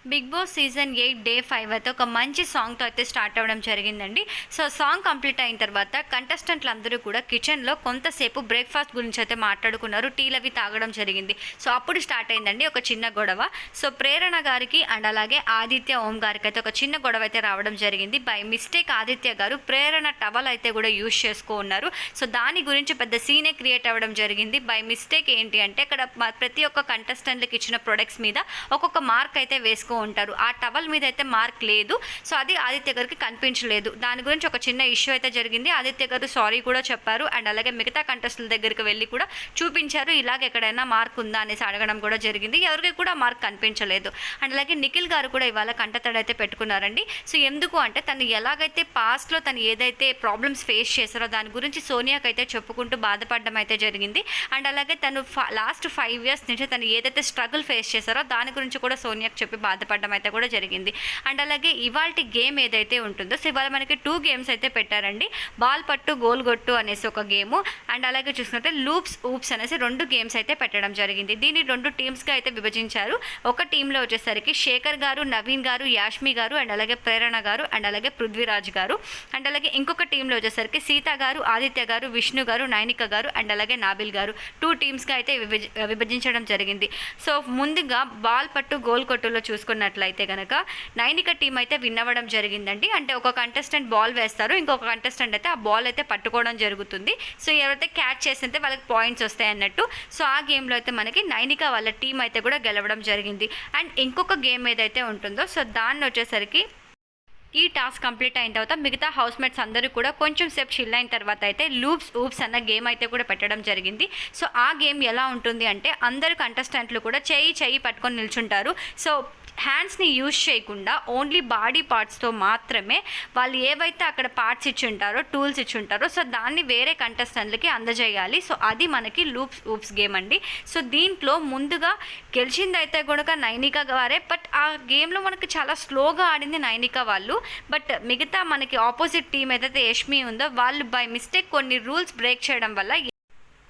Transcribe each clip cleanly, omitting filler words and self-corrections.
Big boss season 8 day 5 అయితే ఒక మంచి సాంగ్తో అయితే స్టార్ట్ అవ్వడం జరిగిందండి. సో సాంగ్ కంప్లీట్ అయిన తర్వాత కంటెస్టెంట్లు అందరూ కూడా కిచెన్లో కొంతసేపు బ్రేక్ఫాస్ట్ గురించి అయితే మాట్లాడుకున్నారు. టీలు అవి తాగడం జరిగింది. సో అప్పుడు స్టార్ట్ అయిందండి ఒక చిన్న గొడవ. సో ప్రేరణ గారికి అండ్ అలాగే ఆదిత్య ఓం గారికి అయితే ఒక చిన్న గొడవ అయితే రావడం జరిగింది. బై మిస్టేక్ ఆదిత్య గారు ప్రేరణ టవల్ అయితే కూడా యూజ్ చేసుకో ఉన్నారు. సో దాని గురించి పెద్ద సీనే క్రియేట్ అవ్వడం జరిగింది. బై మిస్టేక్ ఏంటి అంటే ఇక్కడ ప్రతి ఒక్క కంటెస్టెంట్లకు ఇచ్చిన ప్రొడక్ట్స్ మీద ఒక్కొక్క మార్క్ అయితే వేసుకో ఉంటారు. ఆ టవల్ మీద అయితే మార్క్ లేదు. సో అది ఆదిత్య గారికి కనిపించలేదు. దాని గురించి ఒక చిన్న ఇష్యూ అయితే జరిగింది. ఆదిత్య గారు సారీ కూడా చెప్పారు అండ్ అలాగే మిగతా కంటెస్టుల దగ్గరికి వెళ్ళి కూడా చూపించారు. ఇలాగ ఎక్కడైనా మార్క్ ఉందా అనేసి అడగడం కూడా జరిగింది. ఎవరికి కూడా మార్క్ కనిపించలేదు. అండ్ అలాగే నిఖిల్ గారు కూడా ఇవాళ కంటతడైతే పెట్టుకున్నారండి. సో ఎందుకు అంటే తను ఎలాగైతే పాస్ట్లో తను ఏదైతే ప్రాబ్లమ్స్ ఫేస్ చేశారో దాని గురించి సోనియాకి అయితే చెప్పుకుంటూ బాధపడడం అయితే జరిగింది. అండ్ అలాగే తను లాస్ట్ 5 years నుంచి తను ఏదైతే స్ట్రగుల్ ఫేస్ చేశారో దాని గురించి కూడా సోనియాకి చెప్పి బాధపడడం అయితే కూడా జరిగింది. అండ్ అలాగే ఇవాల్టి గేమ్ ఏదైతే ఉంటుందో సో ఇవాళ మనకి 2 గేమ్స్ అయితే పెట్టారండి. బాల్ పట్టు గోల్ గొట్టు అనేసి ఒక గేము అండ్ అలాగే చూసుకుంటే లూప్స్ ఊప్స్ అనేసి 2 గేమ్స్ అయితే పెట్టడం జరిగింది. దీన్ని 2 టీమ్స్గా అయితే విభజించారు. ఒక టీంలో వచ్చేసరికి శేఖర్ గారు, నవీన్ గారు, యాష్మి గారు అండ్ అలాగే ప్రేరణ గారు అండ్ అలాగే పృథ్వీరాజ్ గారు అండ్ అలాగే ఇంకొక టీంలో వచ్చేసరికి సీత గారు, ఆదిత్య గారు, విష్ణు గారు, నైనిక గారు అండ్ అలాగే నాబిల్ గారు 2 టీమ్స్గా అయితే విభజించడం జరిగింది. సో ముందుగా బాల్ పట్టు గోల్ కొట్టులో చూసుకున్నట్లయితే కనుక నైనిక టీం అయితే విన్ అవ్వడం జరిగిందండి. అంటే ఒక కంటెస్టెంట్ బాల్ వేస్తారు, ఇంకొక కంటెస్టెంట్ అయితే ఆ బాల్ అయితే పట్టుకోవడం జరుగుతుంది. సో ఎవరైతే క్యాచ్ చేస్తే వాళ్ళకి పాయింట్స్ వస్తాయి అన్నట్టు. సో ఆ గేమ్లో అయితే మనకి నైనిక వాళ్ళ టీం అయితే కూడా గెలవడం జరిగింది. అండ్ ఇంకొక గేమ్ ఏదైతే ఉంటుందో సో దాన్ని వచ్చేసరికి ఈ టాస్క్ కంప్లీట్ అయిన తర్వాత మిగతా హౌస్మేట్స్ అందరూ కూడా కొంచెం సేపు చిల్ అయిన తర్వాత అయితే లూప్స్ ఊప్స్ అన్న గేమ్ అయితే కూడా పెట్టడం జరిగింది. సో ఆ గేమ్ ఎలా ఉంటుంది అంటే అందరు కంటెస్టెంట్లు కూడా చెయ్యి పట్టుకొని నిల్చుంటారు. సో హ్యాండ్స్ని యూజ్ చేయకుండా ఓన్లీ బాడీ పార్ట్స్తో మాత్రమే వాళ్ళు ఏవైతే అక్కడ పార్ట్స్ ఇచ్చి ఉంటారో టూల్స్ ఇచ్చి ఉంటారో సో దాన్ని వేరే కంటెస్టెంట్లకి అందజేయాలి. సో అది మనకి లూప్స్ ఊప్స్ గేమ్ అండి. సో దీంట్లో ముందుగా గెలిచిందైతే కూడా నైనిక వారే. బట్ ఆ గేమ్లో మనకి చాలా స్లోగా ఆడింది నైనిక వాళ్ళు. బట్ మిగతా మనకి ఆపోజిట్ టీం ఏదైతే యష్మి ఉందో వాళ్ళు బై మిస్టేక్ కొన్ని రూల్స్ బ్రేక్ చేయడం వల్ల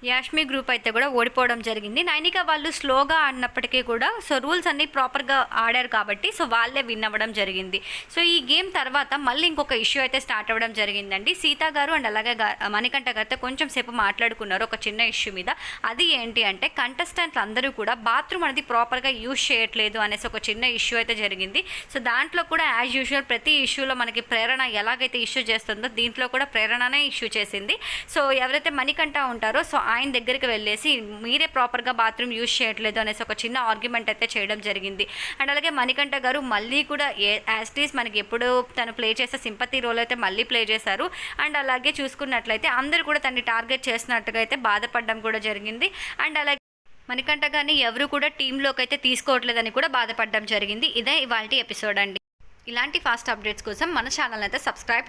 యాష్మి గ్రూప్ అయితే కూడా ఓడిపోవడం జరిగింది. నైనిక వాళ్ళు స్లోగా ఆడినప్పటికీ కూడా సో రూల్స్ అన్నీ ప్రాపర్గా ఆడారు కాబట్టి సో వాళ్ళే విన్ అవ్వడం జరిగింది. సో ఈ గేమ్ తర్వాత మళ్ళీ ఇంకొక ఇష్యూ అయితే స్టార్ట్ అవ్వడం జరిగిందండి. సీత గారు అండ్ అలాగే మణికంఠ గారితో కొంచెం సేపు మాట్లాడుకున్నారు ఒక చిన్న ఇష్యూ మీద. అది ఏంటి అంటే కంటెస్టెంట్లు అందరూ కూడా బాత్రూమ్ అనేది ప్రాపర్గా యూజ్ చేయట్లేదు అనేసి ఒక చిన్న ఇష్యూ అయితే జరిగింది. సో దాంట్లో కూడా యాజ్ యూజువల్ ప్రతి ఇష్యూలో మనకి ప్రేరణ ఎలాగైతే ఇష్యూ చేస్తుందో దీంట్లో కూడా ప్రేరణనే ఇష్యూ చేసింది. సో ఎవరైతే మణికంఠ ఉంటారో సో ఆయన దగ్గరికి వెళ్ళేసి మీరే ప్రాపర్గా బాత్రూమ్ యూజ్ చేయట్లేదు అనేసి ఒక చిన్న ఆర్గ్యుమెంట్ అయితే చేయడం జరిగింది. అండ్ అలాగే మణికంఠ గారు మళ్ళీ కూడా యాజ్ టీస్ మనకి ఎప్పుడు తను ప్లే చేసే సింపతి రోల్ అయితే మళ్ళీ ప్లే చేశారు. అండ్ అలాగే చూసుకున్నట్లయితే అందరూ కూడా తనని టార్గెట్ చేసినట్టుగా అయితే బాధపడడం కూడా జరిగింది. అండ్ అలాగే మణికంఠ గారిని ఎవరు కూడా టీంలోకి అయితే తీసుకోవట్లేదని కూడా బాధపడడం జరిగింది. ఇదే ఇవాల్టి ఎపిసోడ్ అండి. ఇలాంటి ఫాస్ట్ అప్డేట్స్ కోసం మన ఛానల్ అయితే సబ్స్క్రైబ్